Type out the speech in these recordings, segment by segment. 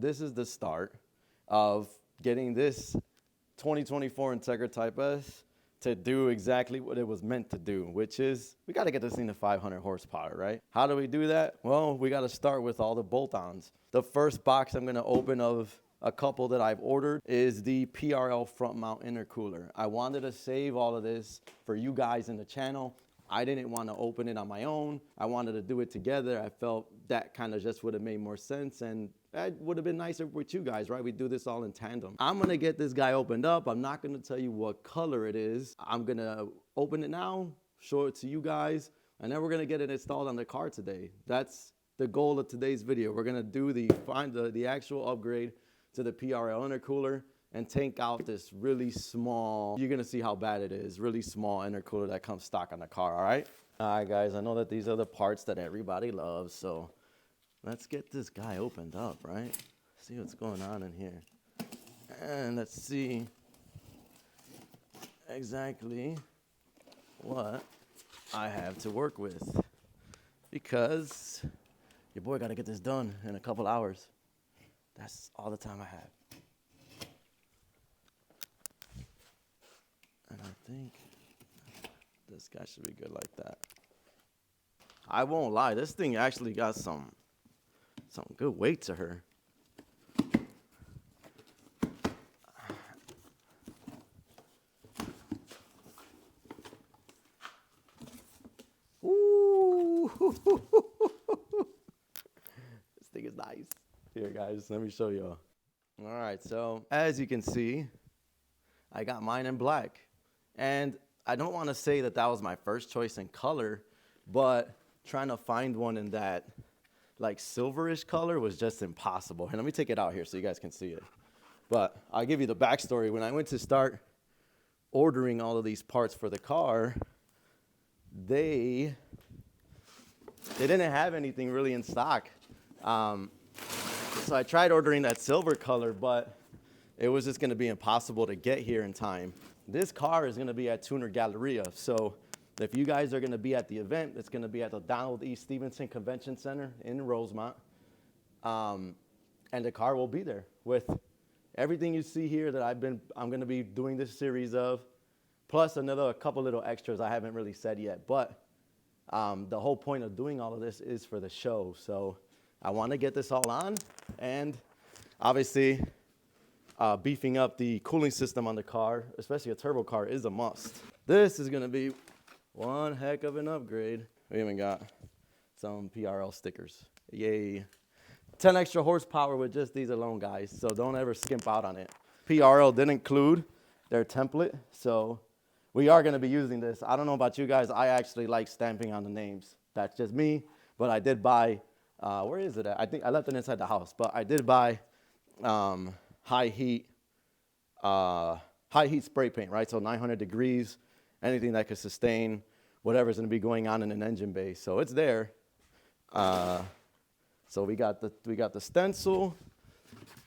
this is the start of getting this 2024 Integra Type-S to do exactly what it was meant to do, which is we got to get this thing to 500 horsepower, right? How do we do that? Well, we got to start with all the bolt-ons. The first box I'm going to open of a couple that I've ordered is the PRL front mount intercooler. I wanted to save all of this for you guys in the channel. I didn't want to open it on my own. I wanted to do it together. I felt that kind of just would have made more sense, and that would have been nicer with you guys, right? We do this all in tandem. I'm gonna get this guy opened up. I'm not gonna tell you what color it is. I'm gonna open it now, show it to you guys, and then we're gonna get it installed on the car today. That's the goal of today's video. We're gonna do the actual upgrade to the PRL intercooler and take out this really small, you're gonna see how bad it is, really small intercooler that comes stock on the car, all right? All right, guys, I know that these are the parts that everybody loves, so let's get this guy opened up, right? See what's going on in here. And let's see exactly what I have to work with, because your boy gotta get this done in a couple hours. That's all the time I have. And I think this guy should be good like that. I won't lie, this thing actually got some good weight to her. Ooh. This thing is nice. Here, guys, let me show y'all. All right, so as you can see, I got mine in black. And I don't want to say that that was my first choice in color, but trying to find one in that like silverish color was just impossible. And let me take it out here so you guys can see it. But I'll give you the backstory. When I went to start ordering all of these parts for the car, they didn't have anything really in stock. So I tried ordering that silver color, but it was just going to be impossible to get here in time. This car is going to be at Tuner Galleria, so if you guys are going to be at the event, it's going to be at the Donald E. Stevenson Convention Center in Rosemont, and the car will be there with everything you see here that I'm going to be doing this series of, plus a couple little extras I haven't really said yet. But the whole point of doing all of this is for the show, so I want to get this all on, and obviously beefing up the cooling system on the car, especially a turbo car, is a must. This is going to be one heck of an upgrade. We even got some PRL stickers. Yay. 10 extra horsepower with just these alone, guys, so don't ever skimp out on it. PRL did include their template, so we are going to be using this. I don't know about you guys. I actually like stamping on the names. That's just me, but I did buy, where is it at? I think I left it inside the house, but I did buy high heat spray paint, right? So 900 degrees, anything that could sustain whatever's going to be going on in an engine bay. So it's there. So we got the stencil.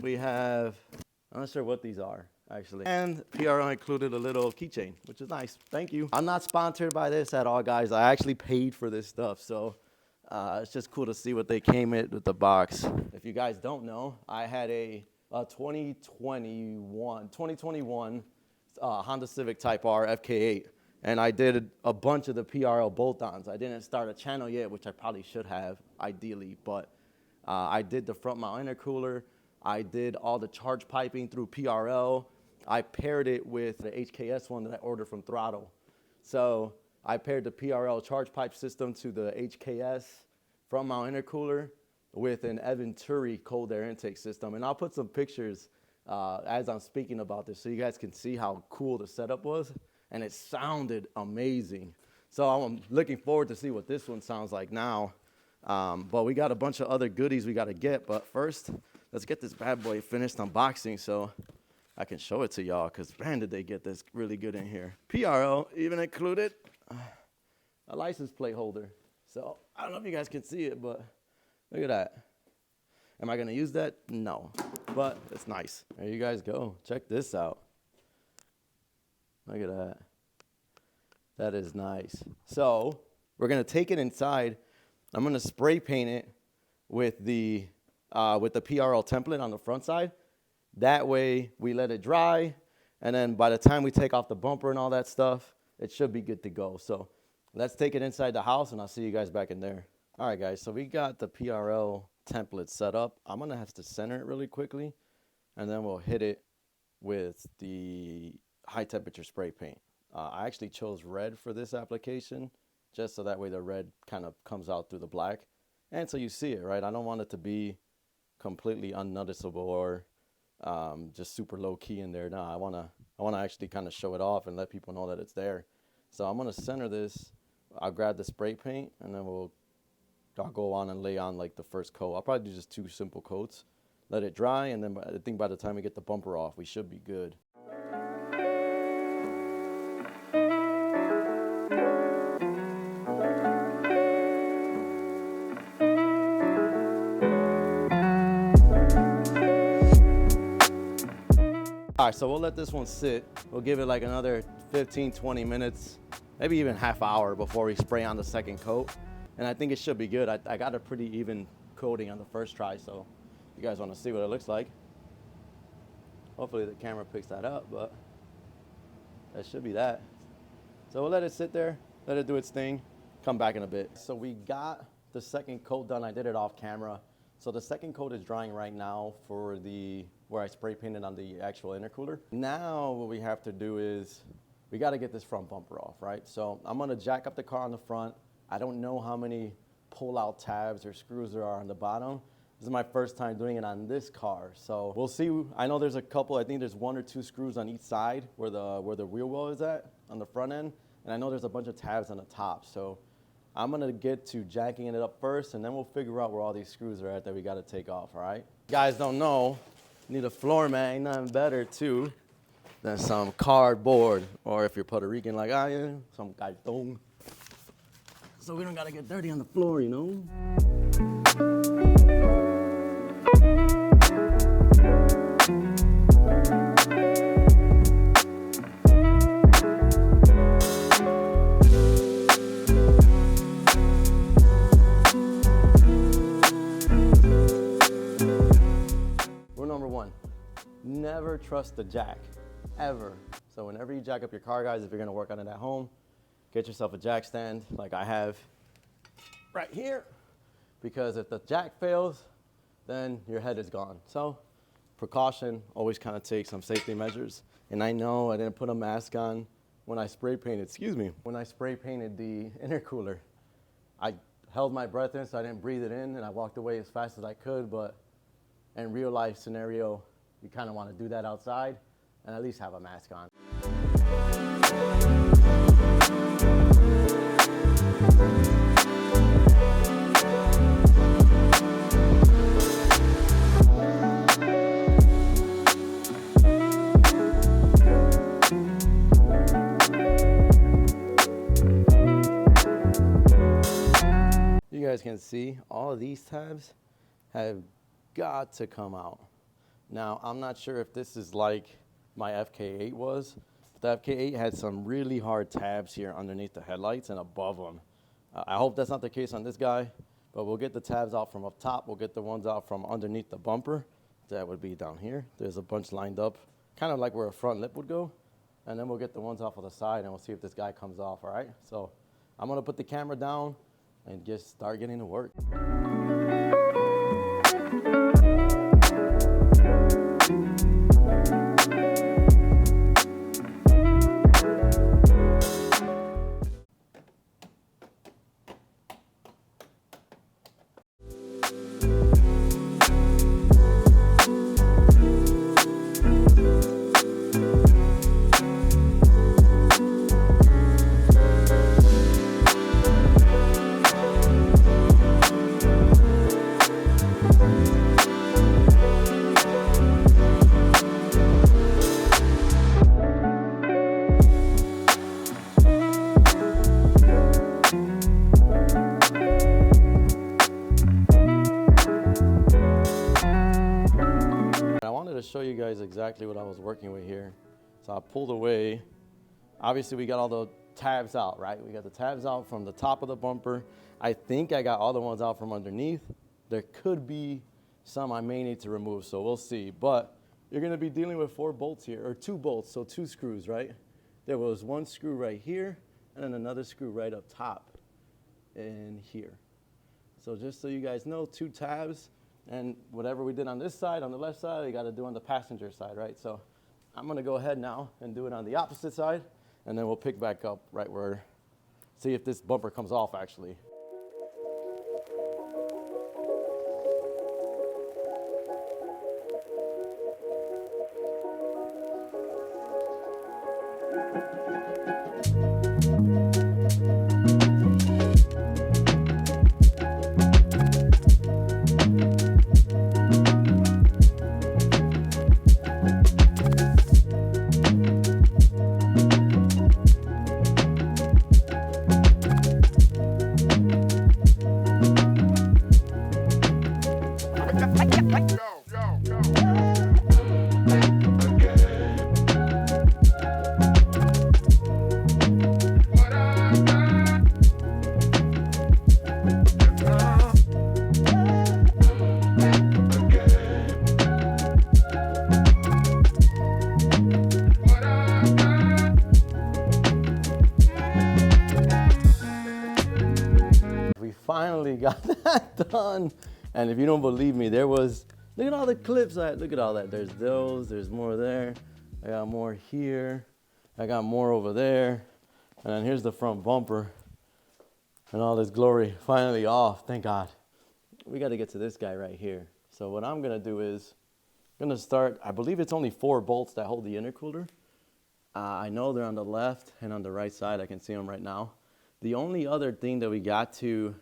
We have, I'm not sure what these are actually. And PRL included a little keychain, which is nice. Thank you. I'm not sponsored by this at all, guys. I actually paid for this stuff, so it's just cool to see what they came with the box. If you guys don't know, I had a 2021 Honda Civic Type R FK8, and I did a bunch of the PRL bolt-ons. I didn't start a channel yet, which I probably should have, ideally, but I did the front mount intercooler. I did all the charge piping through PRL. I paired it with the HKS one that I ordered from Throttle. So I paired the PRL charge pipe system to the HKS front mount intercooler with an Eventuri cold air intake system. And I'll put some pictures as I'm speaking about this so you guys can see how cool the setup was. And it sounded amazing. So I'm looking forward to see what this one sounds like now. But we got a bunch of other goodies we got to get. But first, let's get this bad boy finished unboxing so I can show it to y'all, because man, did they get this really good in here. PRL even included a license plate holder. So I don't know if you guys can see it, but look at that. Am I going to use that? No. But it's nice. There you guys go. Check this out. Look at that. That is nice. So we're going to take it inside. I'm going to spray paint it with the with the PRL template on the front side. That way we let it dry, and then by the time we take off the bumper and all that stuff, it should be good to go. So let's take it inside the house, and I'll see you guys back in there. All right, guys, so we got the PRL template set up. I'm gonna have to center it really quickly, and then we'll hit it with the high temperature spray paint. I actually chose red for this application, just so that way the red kind of comes out through the black. And so you see it, right? I don't want it to be completely unnoticeable or just super low key in there. No, I wanna actually kind of show it off and let people know that it's there. So I'm gonna center this. I'll grab the spray paint, and then I'll go on and lay on like the first coat. I'll probably do just 2 simple coats, let it dry, and then I think by the time we get the bumper off, we should be good. All right, so we'll let this one sit. We'll give it like another 15, 20 minutes, maybe even half hour before we spray on the second coat. And I think it should be good. I got a pretty even coating on the first try, so you guys want to see what it looks like. Hopefully the camera picks that up, but that should be that. So we'll let it sit there, let it do its thing, come back in a bit. So we got the second coat done. I did it off camera. So the second coat is drying right now for where I spray painted on the actual intercooler. Now what we have to do is we got to get this front bumper off, right? So I'm going to jack up the car on the front. I don't know how many pull-out tabs or screws there are on the bottom. This is my first time doing it on this car, so we'll see. I know there's a couple. I think there's 1 or 2 screws on each side where the wheel well is at on the front end, and I know there's a bunch of tabs on the top. So I'm gonna get to jacking it up first, and then we'll figure out where all these screws are at that we got to take off. All right. You guys don't know, need a floor mat. Ain't nothing better too than some cardboard, or if you're Puerto Rican like I am, some cartón. So we don't gotta get dirty on the floor, you know? Rule number 1, never trust the jack, ever. So whenever you jack up your car, guys, if you're gonna work on it at home, get yourself a jack stand like I have right here, because if the jack fails, then your head is gone. So precaution, always kind of take some safety measures. And I know I didn't put a mask on when I spray painted, when I spray painted the intercooler. I held my breath in so I didn't breathe it in, and I walked away as fast as I could, but in real life scenario, you kind of want to do that outside and at least have a mask on. You guys can see all of these tabs have got to come out. Now, I'm not sure if this is like my FK8 was, but the FK8 had some really hard tabs here underneath the headlights and above them. I hope that's not the case on this guy, but we'll get the tabs out from up top. We'll get the ones out from underneath the bumper. That would be down here. There's a bunch lined up, kind of like where a front lip would go. And then we'll get the ones off of the side, and we'll see if this guy comes off, all right? So I'm gonna put the camera down and just start getting to work. Show you guys exactly what I was working with here. So I pulled away. Obviously we got all the tabs out, right? We got the tabs out from the top of the bumper. I think I got all the ones out from underneath. There could be Some I may need to remove, so we'll see. But you're gonna be dealing with 4 bolts here, or 2 bolts, so 2 screws, right? There was 1 screw right here, and then another screw right up top and here. So just so you guys know, 2 tabs, and whatever we did on this side, on the left side, we gotta do on the passenger side, right? So I'm gonna go ahead now and do it on the opposite side, and then we'll pick back up right where, see if this bumper comes off actually. Finally got that done. And if you don't believe me, there was, look at all the clips. Look at all that. There's those, there's more there. I got more here. I got more over there. And then here's the front bumper. And all this glory finally off, thank God. We got to get to this guy right here. So what I'm gonna do is, I'm gonna start, I believe it's only 4 bolts that hold the intercooler. I know they're on the left and on the right side. I can see them right now. The only other thing that we got to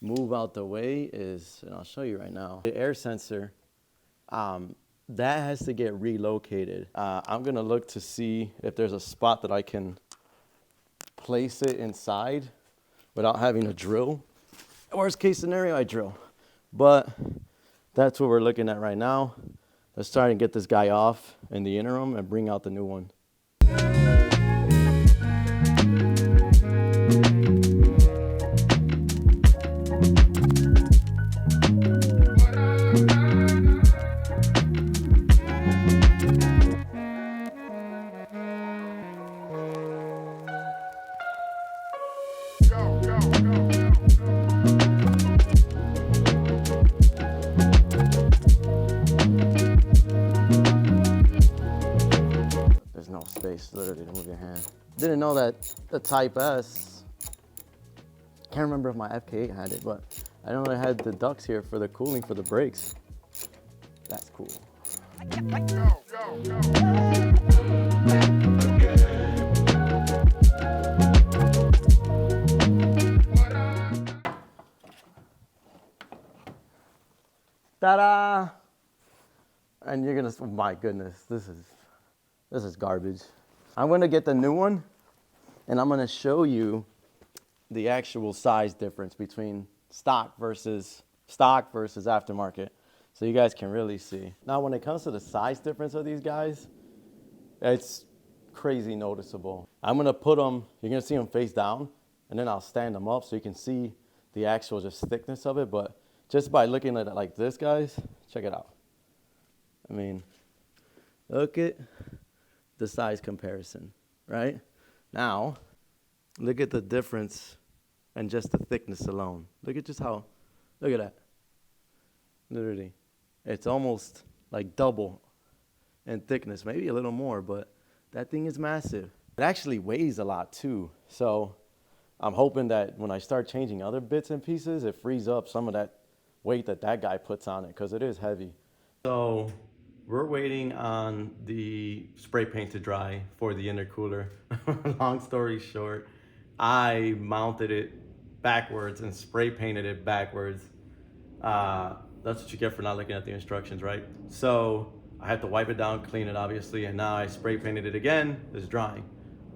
move out the way is, and I'll show you right now, the air sensor. That has to get relocated. I'm gonna look to see if there's a spot that I can place it inside without having to drill. Worst case scenario, I drill. But that's what we're looking at right now. Let's try and get this guy off in the interim and bring out the new one. There's no space literally to move your hand. Didn't know that the Type-S, can't remember if my FK8 had it, but I know it had the ducts here for the cooling for the brakes. That's cool. Ta-da! And you're gonna, oh my goodness, this is garbage. I'm gonna get the new one, and I'm gonna show you the actual size difference between stock versus aftermarket, so you guys can really see. Now, when it comes to the size difference of these guys, it's crazy noticeable. I'm gonna put them, you're gonna see them face down, and then I'll stand them up so you can see the actual just thickness of it. But just by looking at it like this, guys, check it out. I mean, look at the size comparison, right? Now, look at the difference and just the thickness alone. Look at just how, look at that. Literally, it's almost like double in thickness, maybe a little more, but that thing is massive. It actually weighs a lot too. So I'm hoping that when I start changing other bits and pieces, it frees up some of that weight that guy puts on it, because it is heavy. So we're waiting on the spray paint to dry for the intercooler. Long story short, I mounted it backwards and spray painted it backwards. That's what you get for not looking at the instructions, right? So I had to wipe it down, clean it obviously, and now I spray painted it again. It's drying.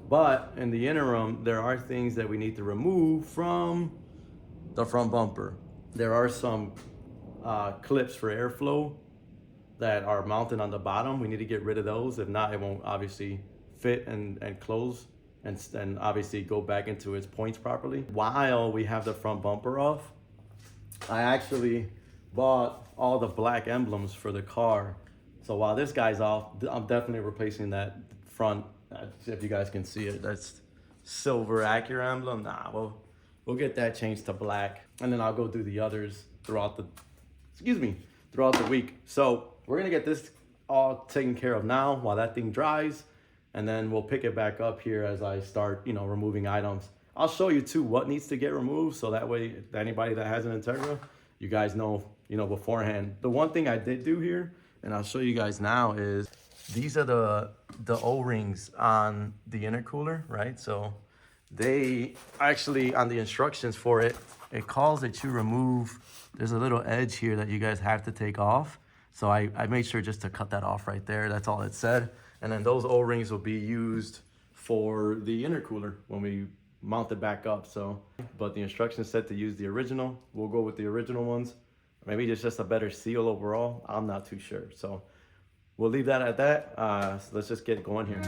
But in the interim, there are things that we need to remove from the front bumper. There are some clips for airflow that are mounted on the bottom. We need to get rid of those. If not, it won't obviously fit and close and obviously go back into its points properly. While we have the front bumper off, I actually bought all the black emblems for the car. So while this guy's off, I'm definitely replacing that front. If you guys can see it, that's silver Acura emblem. Nah, we'll get that changed to black, and then I'll go do the others throughout the week. So we're gonna get this all taken care of now while that thing dries, and then we'll pick it back up here as I start, removing items. I'll show you too what needs to get removed, so that way anybody that has an Integra, you guys know, beforehand. The one thing I did do here, and I'll show you guys now, is these are the O-rings on the intercooler, right? So they actually, on the instructions for it, it calls that you remove, there's a little edge here that you guys have to take off. So I made sure just to cut that off right there. That's all it said. And then those O-rings will be used for the intercooler when we mount it back up. So, but the instructions said to use the original. We'll go with the original ones. Maybe it's just a better seal overall. I'm not too sure. So we'll leave that at that. So let's just get going here.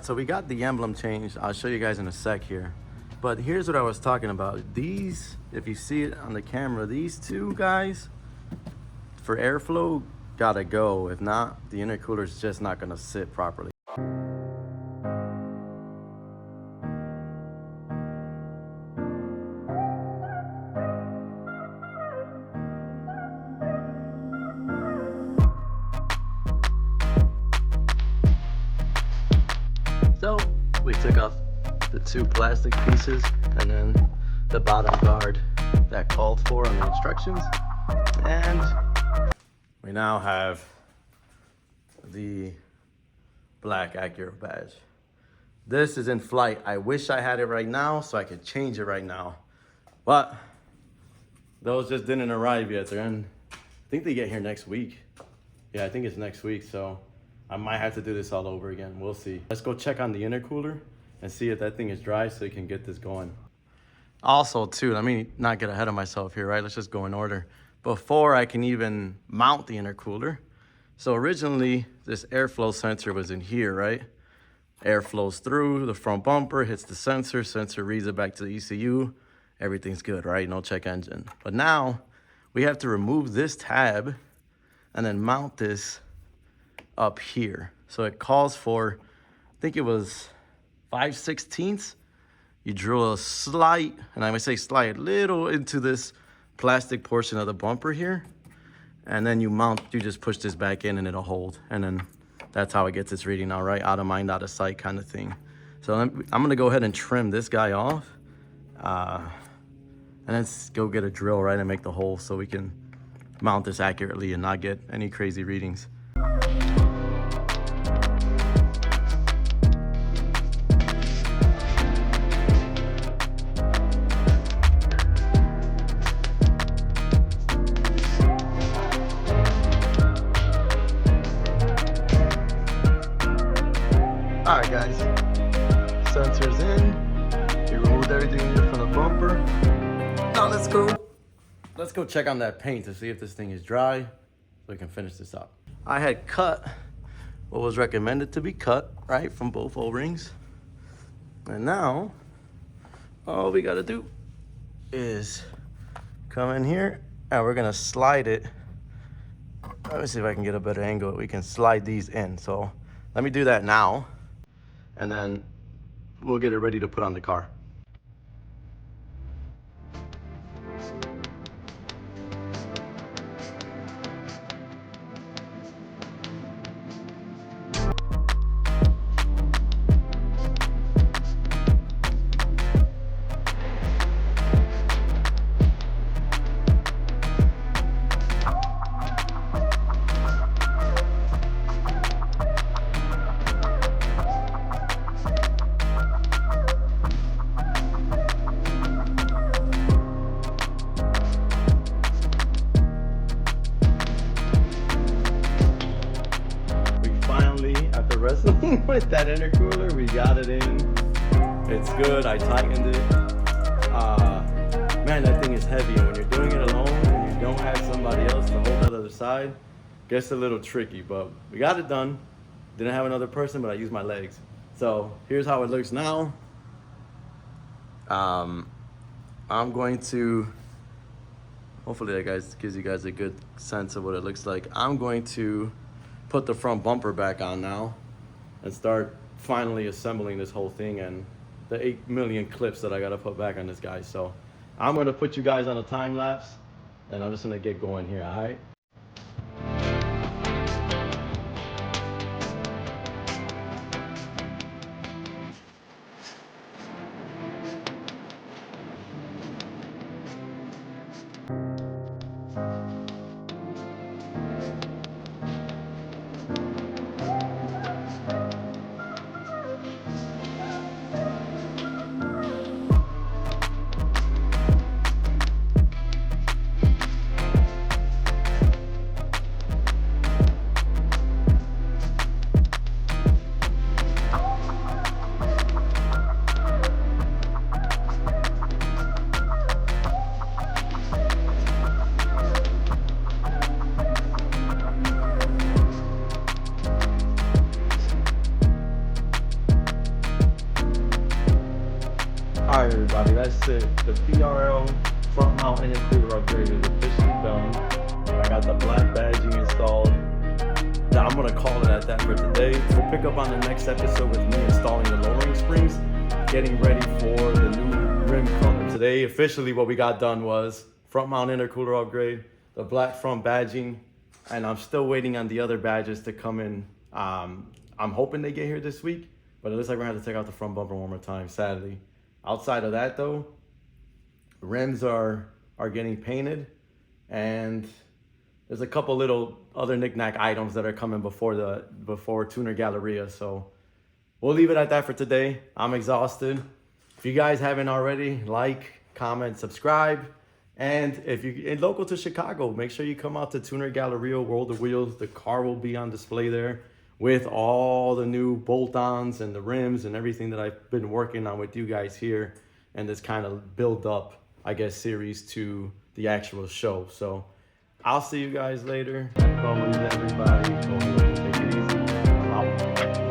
So we got the emblem changed. I'll show you guys in a sec here. But here's what I was talking about. These, if you see it on the camera, these two guys, for airflow, gotta go. If not, the intercooler's just not gonna sit properly. So we took off the two plastic pieces and then the bottom guard that called for on the instructions. And we now have the black Acura badge. This is in flight. I wish I had it right now so I could change it right now. But those just didn't arrive yet. They're in, I think they get here next week. Yeah, I think it's next week. So I might have to do this all over again. We'll see. Let's go check on the intercooler and see if that thing is dry so we can get this going. Also, too, let me not get ahead of myself here, right? Let's just go in order. Before I can even mount the intercooler. So originally, this airflow sensor was in here, right? Air flows through the front bumper, hits the sensor reads it back to the ECU. Everything's good, right? No check engine. But now, we have to remove this tab and then mount this up here. So it calls for, I think it was 5/16. You drill a slight, and I would say slight, little into this plastic portion of the bumper here. And then you just push this back in and it'll hold. And then that's how it gets its reading now, right? Out of mind, out of sight kind of thing. So I'm gonna go ahead and trim this guy off. And let's go get a drill, right? And make the hole so we can mount this accurately and not get any crazy readings. All right, guys, sensor's in. We removed everything here from the bumper. Now let's go check on that paint to see if this thing is dry so we can finish this up. I had cut what was recommended to be cut, right, from both O-rings. And now, all we gotta do is come in here and we're gonna slide it. Let me see if I can get a better angle. We can slide these in. So let me do that now. And then we'll get it ready to put on the car. wrestling with that intercooler. We got it in. It's good. I tightened it. Man, that thing is heavy. And when you're doing it alone and you don't have somebody else to hold that other side, gets a little tricky. But we got it done. Didn't have another person, but I used my legs. So here's how it looks now. I'm going to, hopefully that gives you guys a good sense of what it looks like. I'm going to put the front bumper back on now and start finally assembling this whole thing and the 8 million clips that I gotta put back on this guy. So I'm gonna put you guys on a time lapse and I'm just gonna get going here, all right? Alright everybody, that's it. The PRL front mount intercooler upgrade is officially done. I got the black badging installed. Now I'm gonna call it at that for today. We'll pick up on the next episode with me installing the lowering springs, getting ready for the new rim color. Today, officially what we got done was front mount intercooler upgrade, the black front badging, and I'm still waiting on the other badges to come in. I'm hoping they get here this week, but it looks like we're gonna have to take out the front bumper one more time, sadly. Outside of that though, rims are getting painted, and there's a couple little other knick-knack items that are coming before Tuner Galleria. So we'll leave it at that for today. I'm exhausted. If you guys haven't already, like, comment, subscribe. And if you're local to Chicago, make sure you come out to Tuner Galleria, World of Wheels. The car will be on display there with all the new bolt-ons and the rims and everything that I've been working on with you guys here, and this kind of build up, I guess, series to the actual show. So I'll see you guys later. As always, everybody, go take it easy. I'm out.